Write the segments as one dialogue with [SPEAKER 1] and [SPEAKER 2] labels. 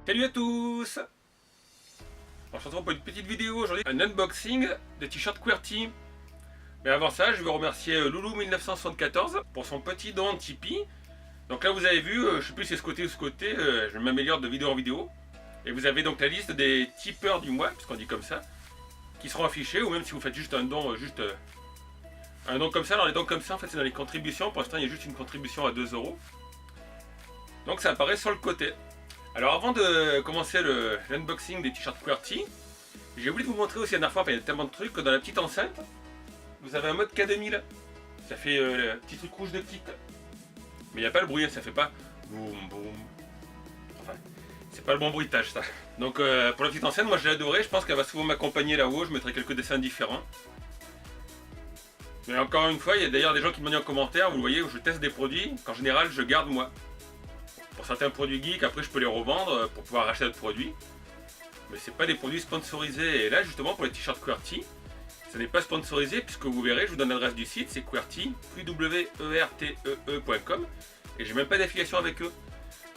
[SPEAKER 1] Salut à tous. On se retrouve pour une petite vidéo aujourd'hui, un unboxing de t-shirt QWERTY. Mais avant ça, je veux remercier Loulou1974 pour son petit don de Tipeee. Donc là vous avez vu, je sais plus si c'est ce côté ou ce côté, je m'améliore de vidéo en vidéo. Et vous avez donc la liste des tipeurs du mois, puisqu'on dit comme ça, qui seront affichés, ou même si vous faites juste un don, un don comme ça. Alors les dons comme ça, en fait c'est dans les contributions, pour l'instant il y a juste une contribution à 2 €. Donc ça apparaît sur le côté. Alors avant de commencer l'unboxing des t-shirts QWERTY, j'ai oublié de vous montrer aussi la dernière fois, il y a tellement de trucs, que dans la petite enceinte, vous avez un mode K2000. Ça fait le petit truc rouge de kit. Mais il n'y a pas le bruit, ça fait pas boum boum. Enfin, c'est pas le bon bruitage ça. Donc pour la petite enceinte, moi je l'ai adoré, je pense qu'elle va souvent m'accompagner là-haut, je mettrai quelques dessins différents. Mais encore une fois, il y a d'ailleurs des gens qui me demandent en commentaire, vous le voyez, où je teste des produits, qu'en général je garde moi. Pour certains produits geeks, après je peux les revendre pour pouvoir racheter d'autres produits. Mais c'est pas des produits sponsorisés. Et là justement pour les t-shirts QWERTY, ça n'est pas sponsorisé puisque vous verrez, je vous donne l'adresse du site, c'est QWERTY, QWERTEE.com. Et j'ai même pas d'affiliation avec eux.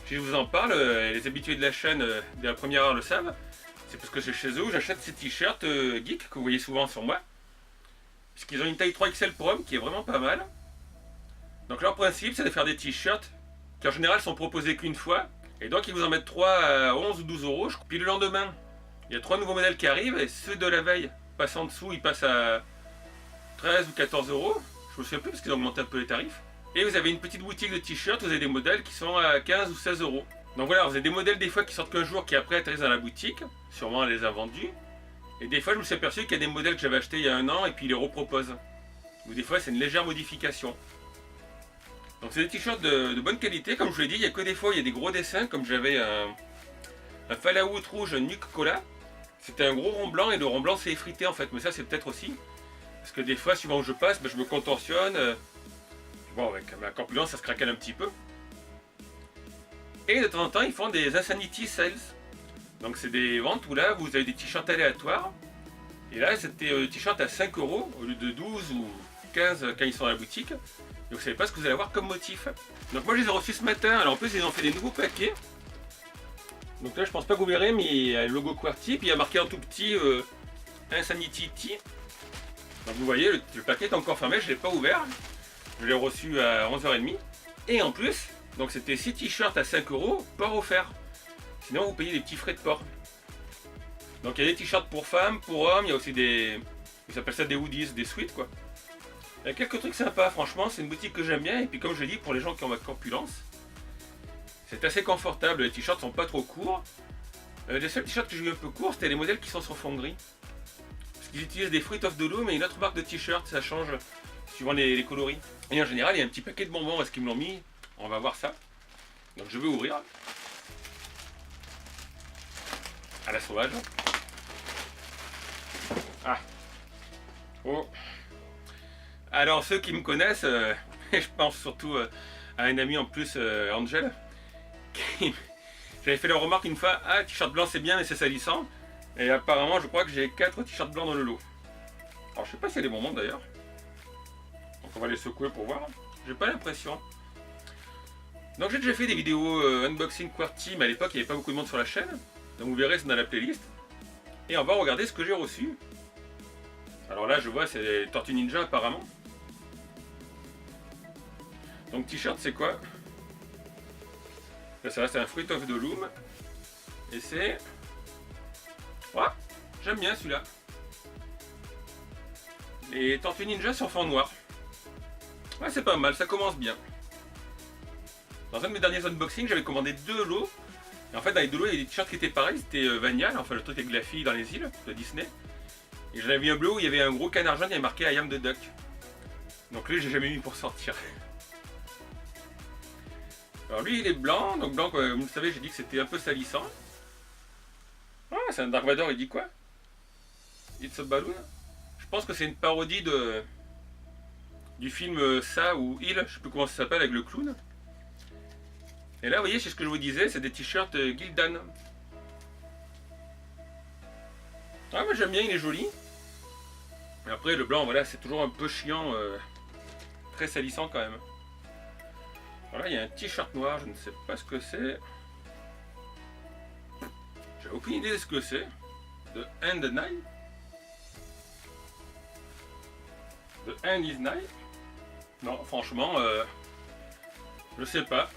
[SPEAKER 1] Si je vous en parle, les habitués de la chaîne de la première heure le savent. C'est parce que c'est chez eux où j'achète ces t-shirts geeks que vous voyez souvent sur moi. Puisqu'ils ont une taille 3XL pour hommes qui est vraiment pas mal. Donc leur principe c'est de faire des t-shirts qui en général sont proposés qu'une fois, et donc ils vous en mettent 3 à 11 ou 12 €. Puis le lendemain, il y a 3 nouveaux modèles qui arrivent, et ceux de la veille passent en dessous, ils passent à 13 ou 14 €. Je me souviens plus parce qu'ils ont augmenté un peu les tarifs. Et vous avez une petite boutique de t-shirts, vous avez des modèles qui sont à 15 ou 16 €. Donc voilà, vous avez des modèles des fois qui sortent qu'un jour, qui après atterrissent dans la boutique, sûrement elle les a vendus. Et des fois je me suis aperçu qu'il y a des modèles que j'avais achetés il y a un an, et puis ils les reproposent. Ou des fois c'est une légère modification. Donc c'est des t-shirts de bonne qualité, comme je vous l'ai dit, il n'y a que des fois, il y a des gros dessins, comme j'avais un Fallout rouge Nuke Cola. C'était un gros rond blanc, et le rond blanc s'est effrité en fait, mais ça c'est peut-être aussi. Parce que des fois, suivant où je passe, je me contorsionne. Bon, avec ma corpulence, ça se craquelle un petit peu. Et de temps en temps, ils font des Insanity Sales. Donc c'est des ventes où là, vous avez des t-shirts aléatoires. Et là, c'était t-shirt à 5 € au lieu de 12 ou 15 quand ils sont dans la boutique. Donc vous savez pas ce que vous allez avoir comme motif. Donc moi je les ai reçus ce matin. Alors en plus ils ont fait des nouveaux paquets. Donc là je pense pas que vous verrez, mais il y a le logo QWERTY. Puis il y a marqué en tout petit Insanity Tea. Donc vous voyez le paquet est encore fermé, je l'ai pas ouvert. Je l'ai reçu à 11h30. Et en plus, donc c'était 6 t-shirts à 5 €, port offert. Sinon vous payez des petits frais de port. Donc il y a des t-shirts pour femmes, pour hommes, il y a aussi des... Ils appellent ça des hoodies, des sweats quoi. Il y a quelques trucs sympas, franchement, c'est une boutique que j'aime bien, et puis comme je dis, pour les gens qui ont ma corpulence, c'est assez confortable, les t-shirts sont pas trop courts. Les seuls t-shirts que j'ai eu un peu courts, c'était les modèles qui sont sur fond gris. Parce qu'ils utilisent des Fruit of the Loom et une autre marque de t-shirt, ça change suivant les coloris. Et en général, il y a un petit paquet de bonbons, est-ce qu'ils me l'ont mis? On va voir ça. Donc je vais ouvrir. À la sauvage. Ah. Oh. Alors ceux qui me connaissent, je pense surtout à un ami en plus, Angel, qui j'avais fait la remarque une fois, ah t-shirt blanc c'est bien mais c'est salissant, et apparemment je crois que j'ai 4 t-shirts blancs dans le lot. Alors je sais pas s'il y a des bonbons d'ailleurs, donc on va les secouer pour voir, j'ai pas l'impression. Donc j'ai déjà fait des vidéos unboxing QWERTY, mais à l'époque il n'y avait pas beaucoup de monde sur la chaîne, donc vous verrez c'est dans la playlist, et on va regarder ce que j'ai reçu. Alors là je vois c'est les Tortues Ninja apparemment. Donc t-shirt c'est quoi? Là ça reste un Fruit of the Loom. Et c'est... Ouais, j'aime bien celui-là. Les Tortues Ninja sur fond noir. Ouais c'est pas mal, ça commence bien. Dans un de mes derniers unboxings j'avais commandé 2 lots. Et en fait dans les 2 lots il y a des t-shirts qui étaient pareils, c'était Vanial, enfin le truc avec la fille dans les îles de Disney. Et j'en avais vu un bleu où il y avait un gros canard jaune, il y avait marqué I am the duck. Donc lui j'ai jamais mis pour sortir. Alors lui il est blanc, donc blanc, vous le savez j'ai dit que c'était un peu salissant. Ah c'est un Dark Vador, il dit quoi? It's a Balloon. Je pense que c'est une parodie du film Ça ou Il, je sais plus comment ça s'appelle, avec le clown. Et là vous voyez c'est ce que je vous disais, c'est des t-shirts Gildan. Ah moi j'aime bien, il est joli. Et après le blanc voilà c'est toujours un peu chiant, très salissant quand même. Voilà, il y a un t-shirt noir, je ne sais pas ce que c'est. J'ai aucune idée de ce que c'est. The End Night. The End is Night. Non, franchement, je sais pas.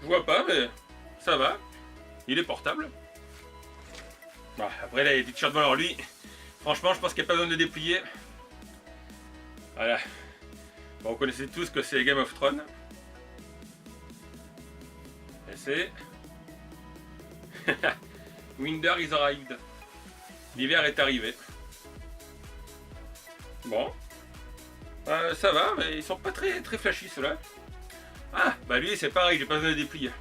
[SPEAKER 1] Je vois pas, mais ça va. Il est portable. Bon, après, là, il y a des t-shirts. Alors lui, franchement, je pense qu'il n'y a pas besoin de le déplier. Voilà. Bon, vous connaissez tous que c'est Game of Thrones. Et c'est... Winter is arrived. L'hiver est arrivé. Bon. Ça va, mais ils sont pas très flashy ceux-là. Ah, bah lui c'est pareil, j'ai pas besoin de déplier.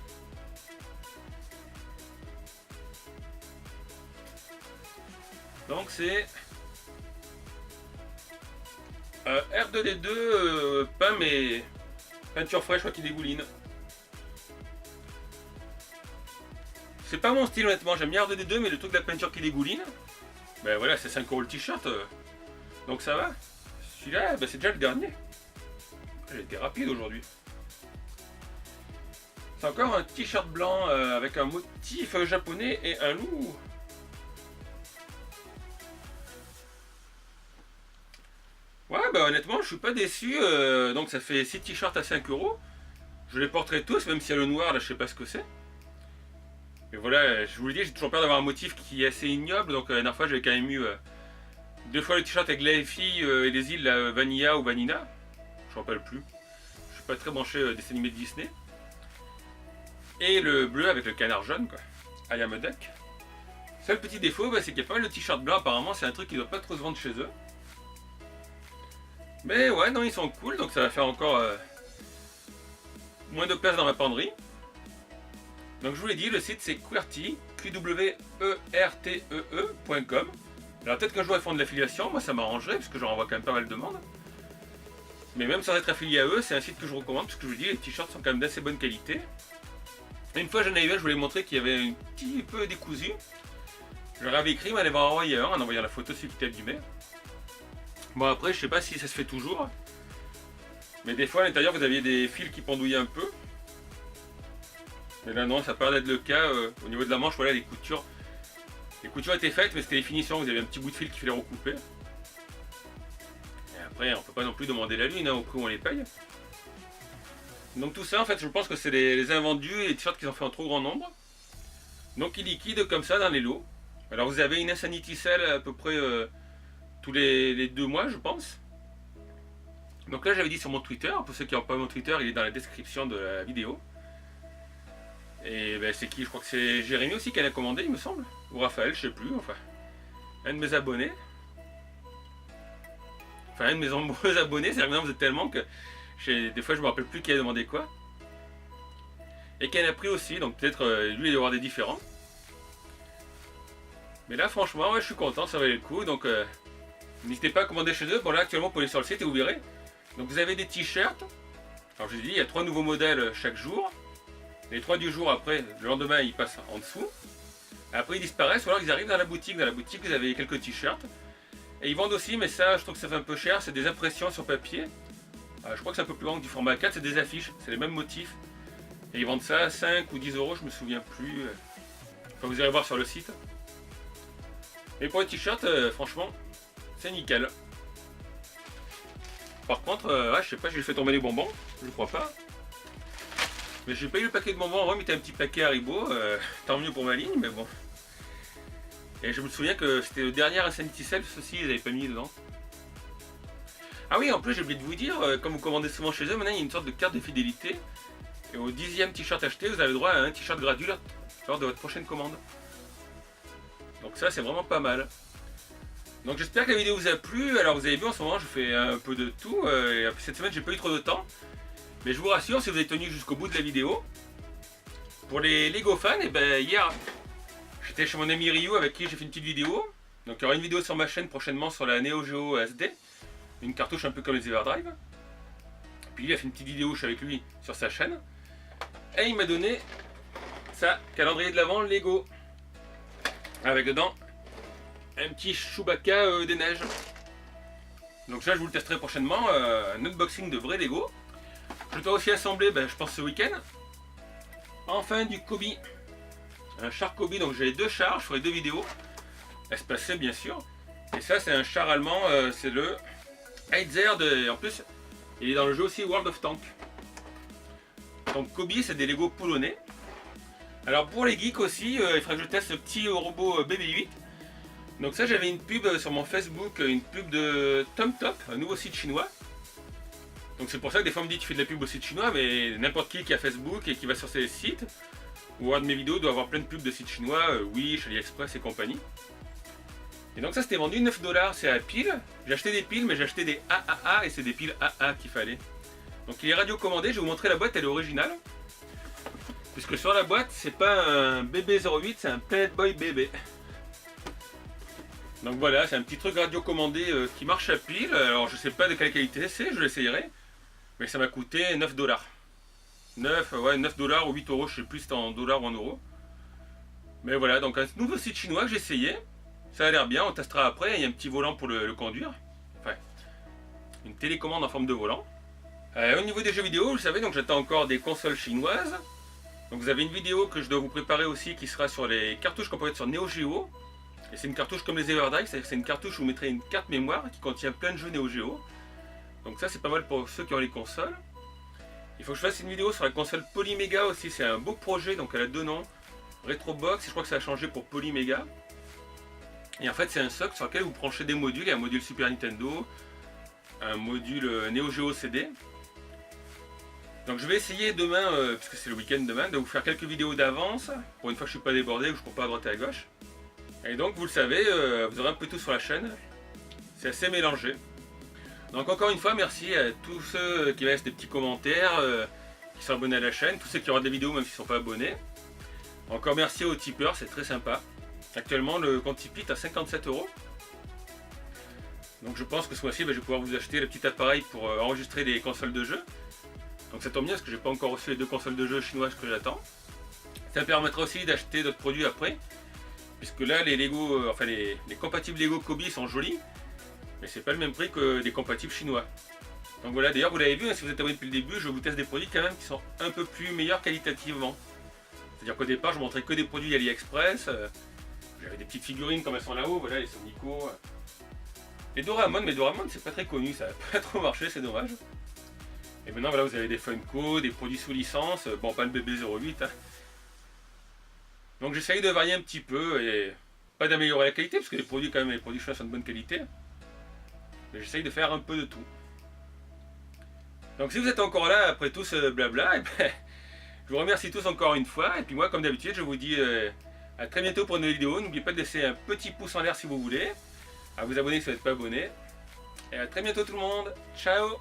[SPEAKER 1] Donc c'est R2D2 peint mais peinture fraîche, je crois qu'il dégouline. C'est pas mon style honnêtement, j'aime bien R2D2 mais le truc de la peinture qui dégouline, ben voilà, c'est 5 € le t-shirt, donc ça va. Celui-là, ben c'est déjà le dernier. J'ai été rapide aujourd'hui. C'est encore un t-shirt blanc avec un motif japonais et un loup. Ouais, bah honnêtement, je suis pas déçu. Donc ça fait 6 t-shirts à 5 €. Je les porterai tous, même s'il y a le noir, là je sais pas ce que c'est. Mais voilà, je vous le dis, j'ai toujours peur d'avoir un motif qui est assez ignoble. Donc la dernière fois, j'avais quand même eu 2 fois le t-shirt avec la fille et les îles, la Vanilla ou Vanina. Je m'en rappelle plus. Je suis pas très branché dessin animé de Disney. Et le bleu avec le canard jaune, quoi. I am a duck. Seul petit défaut, bah, c'est qu'il y a pas mal de t-shirts blancs. Apparemment, c'est un truc qui doit pas trop se vendre chez eux. Mais ouais, non, ils sont cool, donc ça va faire encore moins de place dans ma penderie. Donc je vous l'ai dit, le site c'est QWERTY, QWERTEE.com. Alors peut-être qu'un jour ils font de l'affiliation, moi ça m'arrangerait, parce que j'en renvoie quand même pas mal de monde. Mais même sans être affilié à eux, c'est un site que je recommande, parce que je vous dis, les t-shirts sont quand même d'assez bonne qualité. Et une fois j'en avais, je voulais montrer qu'il y avait un petit peu décousu. Je leur avais écrit, mais elle avait envoyé un en envoyant la photo de celui qui était abîmé. Bon après, je sais pas si ça se fait toujours. Mais des fois à l'intérieur vous aviez des fils qui pendouillaient un peu. Mais là non, ça a pas l'air d'être le cas. Au niveau de la manche, voilà, les coutures. Les coutures étaient faites, mais c'était les finitions, vous avez un petit bout de fil qu'il fallait recouper. Et après, on peut pas non plus demander la lune, hein, au prix où on les paye. Donc tout ça, en fait, je pense que c'est les invendus et les t-shirts qu'ils ont fait en trop grand nombre. Donc ils liquident comme ça dans les lots. Alors vous avez une Insanity Sale à peu près tous les 2 mois, je pense. Donc là, j'avais dit sur mon Twitter. Pour ceux qui n'ont pas mon Twitter, il est dans la description de la vidéo. Et ben, c'est qui? Je crois que c'est Jérémy aussi qui l'a commandé, il me semble. Ou Raphaël, je sais plus. Enfin, un de mes abonnés. Enfin, un de mes nombreux abonnés. C'est-à-dire que maintenant, vous êtes tellement que des fois, je me rappelle plus qui a demandé quoi. Et qui en a pris aussi. Donc peut-être lui, il doit y avoir des différents. Mais là, franchement, ouais, je suis content, ça valait le coup. Donc n'hésitez pas à commander chez eux. Bon, là, actuellement, vous pouvez aller sur le site et vous verrez. Donc vous avez des t-shirts. Alors je vous ai dit, il y a 3 nouveaux modèles chaque jour. Les 3 du jour après, le lendemain, ils passent en dessous. Après, ils disparaissent ou alors ils arrivent dans la boutique. Dans la boutique, vous avez quelques t-shirts. Et ils vendent aussi, mais ça, je trouve que ça fait un peu cher. C'est des impressions sur papier. Je crois que c'est un peu plus grand que du format 4. C'est des affiches. C'est les mêmes motifs. Et ils vendent ça à 5 ou 10 €, je me souviens plus. Enfin, vous irez voir sur le site. Et pour les t-shirts, franchement, c'est nickel. Par contre, je sais pas, j'ai fait tomber les bonbons. Je crois pas. Mais j'ai pas eu le paquet de bonbons, on va mettre un petit paquet Haribo, tant mieux pour ma ligne, mais bon. Et je me souviens que c'était le dernier Insanity Sale, ceci ils avaient pas mis dedans. Ah oui, en plus j'ai oublié de vous dire, comme vous commandez souvent chez eux, maintenant il y a une sorte de carte de fidélité. Et au 10e t-shirt acheté, vous avez droit à un t-shirt gratuit lors de votre prochaine commande. Donc ça c'est vraiment pas mal. Donc j'espère que la vidéo vous a plu. Alors vous avez vu en ce moment je fais un peu de tout, et cette semaine j'ai pas eu trop de temps. Mais je vous rassure, si vous avez tenu jusqu'au bout de la vidéo, pour les Lego fans, et ben hier, j'étais chez mon ami Ryu avec qui j'ai fait une petite vidéo. Donc il y aura une vidéo sur ma chaîne prochainement sur la Neo Geo SD, une cartouche un peu comme les Everdrive. Puis il a fait une petite vidéo, je suis avec lui sur sa chaîne. Et il m'a donné sa calendrier de l'Avent Lego. Avec dedans un petit Chewbacca des neiges. Donc ça je vous le testerai prochainement, un unboxing de vrai Lego. Je dois aussi assembler, je pense ce week-end. Enfin du Kobe. un char Kobe, donc j'ai 2 chars, je ferai 2 vidéos. Espacées bien sûr. Et ça c'est un char allemand, c'est le Heitzer de... En plus, il est dans le jeu aussi World of Tanks. Donc Kobe c'est des Lego polonais. Alors pour les geeks aussi, il faudrait que je teste ce petit robot BB-8. Donc ça j'avais une pub sur mon Facebook, une pub de TomTop, un nouveau site chinois. Donc c'est pour ça que des fois on me dit tu fais de la pub au site chinois, mais n'importe qui a Facebook et qui va sur ces sites, ou voir de mes vidéos doit avoir plein de pubs de sites chinois, Wish, AliExpress et compagnie. Et donc ça c'était vendu 9 $, c'est à pile. J'ai acheté des piles, mais j'ai acheté des AAA et c'est des piles AA qu'il fallait. Donc il est radiocommandé, je vais vous montrer la boîte, elle est originale. Puisque sur la boîte, c'est pas un BB08, c'est un Planet Boy BB. Donc voilà, c'est un petit truc radiocommandé qui marche à pile. Alors je sais pas de quelle qualité c'est, je l'essayerai. Mais ça m'a coûté 9 $. 9 $ ou 8 €, je sais plus si c'était en dollars ou en euros. Mais voilà, donc un nouveau site chinois que j'ai essayé. Ça a l'air bien, on testera après. Il y a un petit volant pour le conduire. Enfin, une télécommande en forme de volant. Au niveau des jeux vidéo, vous savez, donc j'attends encore des consoles chinoises. Donc vous avez une vidéo que je dois vous préparer aussi qui sera sur les cartouches qu'on peut mettre sur Neo Geo. Et c'est une cartouche comme les Everdrive, c'est-à-dire que c'est une cartouche où vous mettrez une carte mémoire qui contient plein de jeux Neo Geo. Donc ça c'est pas mal pour ceux qui ont les consoles. Il faut que je fasse une vidéo sur la console Polymega aussi, c'est un beau projet, donc elle a 2 noms. Retrobox, je crois que ça a changé pour Polymega. Et en fait c'est un socle sur lequel vous branchez des modules, il y a un module Super Nintendo, un module Neo Geo CD. Donc je vais essayer demain, parce que c'est le week-end demain, de vous faire quelques vidéos d'avance, pour une fois que je ne suis pas débordé, que je ne cours pas à droite et à gauche. Et donc vous le savez, vous aurez un peu tout sur la chaîne, c'est assez mélangé. Donc encore une fois, merci à tous ceux qui laissent des petits commentaires, qui sont abonnés à la chaîne, tous ceux qui regardent des vidéos même s'ils ne sont pas abonnés. Encore merci aux tipeurs, c'est très sympa. Actuellement le compte Tipeee est à 57 €. Donc je pense que ce mois-ci, je vais pouvoir vous acheter le petit appareil pour enregistrer des consoles de jeux. Donc ça tombe bien parce que j'ai pas encore reçu les 2 consoles de jeux chinoises que j'attends. Ça me permettra aussi d'acheter d'autres produits après. Puisque là les Lego, enfin les compatibles Lego Kobe sont jolis. Mais c'est pas le même prix que des compatibles chinois. Donc voilà, d'ailleurs vous l'avez vu, hein, si vous êtes abonné depuis le début, je vous teste des produits quand même qui sont un peu plus meilleurs qualitativement. C'est-à-dire qu'au départ je montrais que des produits AliExpress. J'avais des petites figurines comme elles sont là-haut, voilà les Sonico. Les Doraemon, mais Doraemon c'est pas très connu, ça n'a pas trop marché, c'est dommage. Et maintenant voilà, vous avez des Funko, des produits sous licence, bon pas le BB08. Hein. Donc j'essaye de varier un petit peu et pas d'améliorer la qualité, parce que les produits quand même, les produits chinois sont de bonne qualité. Mais j'essaye de faire un peu de tout. Donc si vous êtes encore là après tout ce blabla, et ben, je vous remercie tous encore une fois. Et puis moi comme d'habitude je vous dis à très bientôt pour une nouvelle vidéo. N'oubliez pas de laisser un petit pouce en l'air si vous voulez. À vous abonner si vous n'êtes pas abonné. Et à très bientôt tout le monde. Ciao.